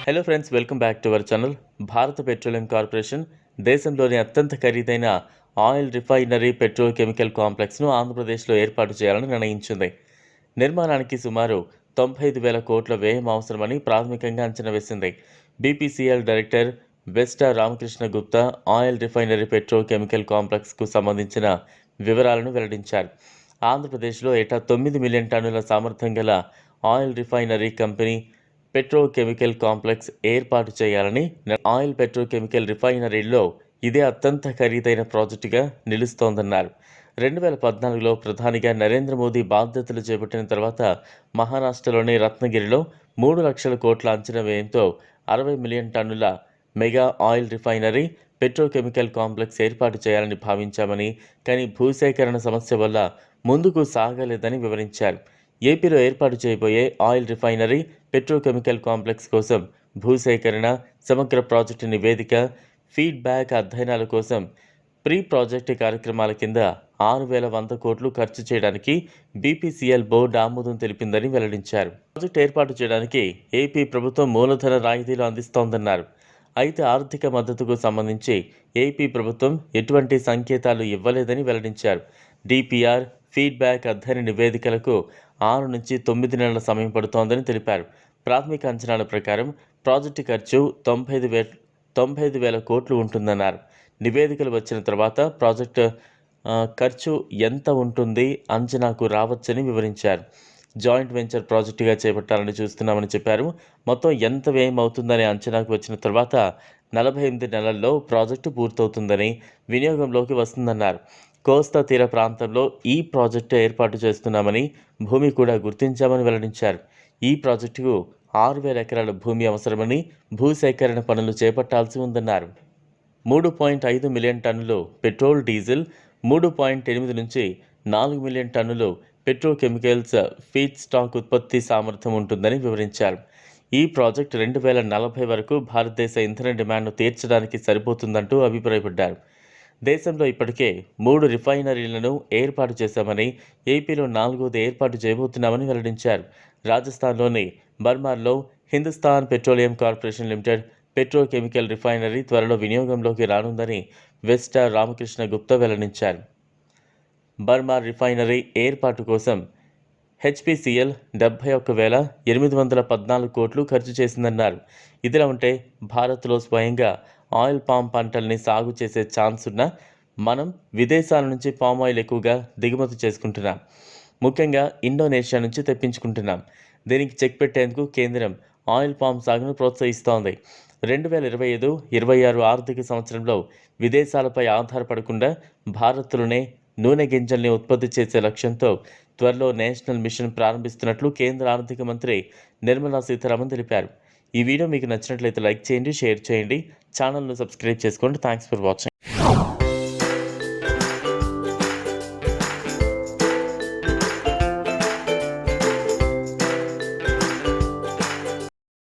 Hello friends, welcome back to our channel. భారత petroleum corporation దేశంలోని అత్యంత ఖరీదైన ఆయిల్ రిఫైనరీ పెట్రోకెమికల్ కాంప్లెక్స్ను ఆంధ్రప్రదేశ్లో ఏర్పాటు చేయాలని నిర్ణయించింది. నిర్మాణానికి సుమారు 95,000 కోట్ల వ్యయం అవసరమని ప్రాథమికంగా అంచనా వేసింది. BPCL director Vesta Ramakrishna Gupta oil refinery petrochemical కాంప్లెక్స్కు సంబంధించిన వివరాలను వెల్లడించారు. ఆంధ్రప్రదేశ్లో ఏటా 9 మిలియన్ టన్నుల సామర్థ్యం గల oil refinery company petrochemical complex ఏర్పాటు చేయాలని ఆయిల్ పెట్రోకెమికల్ రిఫైనరీల్లో ఇదే అత్యంత ఖరీదైన ప్రాజెక్టుగా నిలుస్తోందన్నారు. 2014లో ప్రధానిగా నరేంద్ర మోదీ బాధ్యతలు చేపట్టిన తర్వాత మహారాష్ట్రలోని రత్నగిరిలో 3 లక్షల కోట్ల అంచనా వ్యయంతో 60 మిలియన్ టన్నుల mega oil refinery petrochemical complex ఏర్పాటు చేయాలని భావించామని, కానీ భూసేకరణ సమస్య వల్ల ముందుకు సాగలేదని వివరించారు. ఏపీలో ఏర్పాటు చేయబోయే ఆయిల్ రిఫైనరీ పెట్రోకెమికల్ కాంప్లెక్స్ కోసం భూసేకరణ, సమగ్ర ప్రాజెక్టు నివేదిక, ఫీడ్బ్యాక్ అధ్యయనాల కోసం ప్రీ ప్రాజెక్టు కార్యక్రమాల కింద 6,100 కోట్లు ఖర్చు చేయడానికి బీపీసీఎల్ బోర్డు ఆమోదం తెలిపిందని వెల్లడించారు. ప్రాజెక్టు ఏర్పాటు చేయడానికి ఏపీ ప్రభుత్వం మూలధన రాయితీలు అందిస్తోందన్నారు. అయితే ఆర్థిక మద్దతుకు సంబంధించి ఏపీ ప్రభుత్వం ఎటువంటి సంకేతాలు ఇవ్వలేదని వెల్లడించారు. డిపిఆర్, ఫీడ్బ్యాక్ అధ్యయన నివేదికలకు 6 నుంచి 9 నెలల సమయం పడుతోందని తెలిపారు. ప్రాథమిక అంచనాల ప్రకారం ప్రాజెక్టు ఖర్చు 95,000 కోట్లు ఉంటుందన్నారు. నివేదికలు వచ్చిన తర్వాత ప్రాజెక్టు ఖర్చు ఎంత ఉంటుంది అంచనాకు రావచ్చని వివరించారు. జాయింట్ వెంచర్ ప్రాజెక్టుగా చేపట్టాలని చూస్తున్నామని చెప్పారు. మొత్తం ఎంత వ్యయం అవుతుందనే అంచనాకు వచ్చిన తర్వాత 48 నెలల్లో ప్రాజెక్టు పూర్తవుతుందని, వినియోగంలోకి వస్తుందన్నారు. కోస్తా తీర ప్రాంతంలో ఈ ప్రాజెక్టు ఏర్పాటు చేస్తున్నామని, భూమి కూడా గుర్తించామని వెల్లడించారు. ఈ ప్రాజెక్టుకు 6,000 ఎకరాల భూమి అవసరమని, భూసేకరణ పనులు చేపట్టాల్సి ఉందన్నారు. 3.5 మిలియన్ టన్నులు పెట్రోల్, డీజిల్, 3.8 నుంచి 4 మిలియన్ టన్నులు పెట్రోకెమికల్స్ ఫీడ్ స్టాక్ ఉత్పత్తి సామర్థ్యం ఉంటుందని వివరించారు. ఈ ప్రాజెక్టు 2040 వరకు భారతదేశ ఇంధన డిమాండ్ను తీర్చడానికి సరిపోతుందంటూ అభిప్రాయపడ్డారు. దేశంలో ఇప్పటికే 3 రిఫైనరీలను ఏర్పాటు చేశామని, ఏపీలో 4వది ఏర్పాటు చేయబోతున్నామని వెల్లడించారు. రాజస్థాన్లోని బర్మార్లో Hindustan Petroleum Corporation Limited petrochemical refinery త్వరలో వినియోగంలోకి రానుందని వెస్టా రామకృష్ణ గుప్తా వెల్లడించారు. బర్మార్ రిఫైనరీ ఏర్పాటు కోసం హెచ్పీసీఎల్ 71,814 కోట్లు ఖర్చు చేసిందన్నారు. ఇదిలా ఉంటే భారత్లో స్వయంగా ఆయిల్ పామ్ పంటల్ని సాగు చేసే ఛాన్స్ ఉన్న మనం విదేశాల నుంచి పామ్ ఆయిల్ ఎక్కువగా దిగుమతి చేసుకుంటున్నాం. ముఖ్యంగా ఇండోనేషియా నుంచి తెప్పించుకుంటున్నాం. దీనికి చెక్ పెట్టేందుకు కేంద్రం ఆయిల్ పామ్ సాగును ప్రోత్సహిస్తోంది. 2025-26 ఆర్థిక సంవత్సరంలో విదేశాలపై ఆధారపడకుండా భారత్లోనే నూనె గింజల్ని ఉత్పత్తి చేసే లక్ష్యంతో త్వరలో నేషనల్ మిషన్ ప్రారంభిస్తున్నట్లు కేంద్ర ఆర్థిక మంత్రి నిర్మలా సీతారామన్ తెలిపారు. ఈ వీడియో మీకు నచ్చినట్లయితే లైక్ చేయండి, షేర్ చేయండి, ఛానల్ను సబ్స్క్రైబ్ చేసుకోండి. Thanks for watching.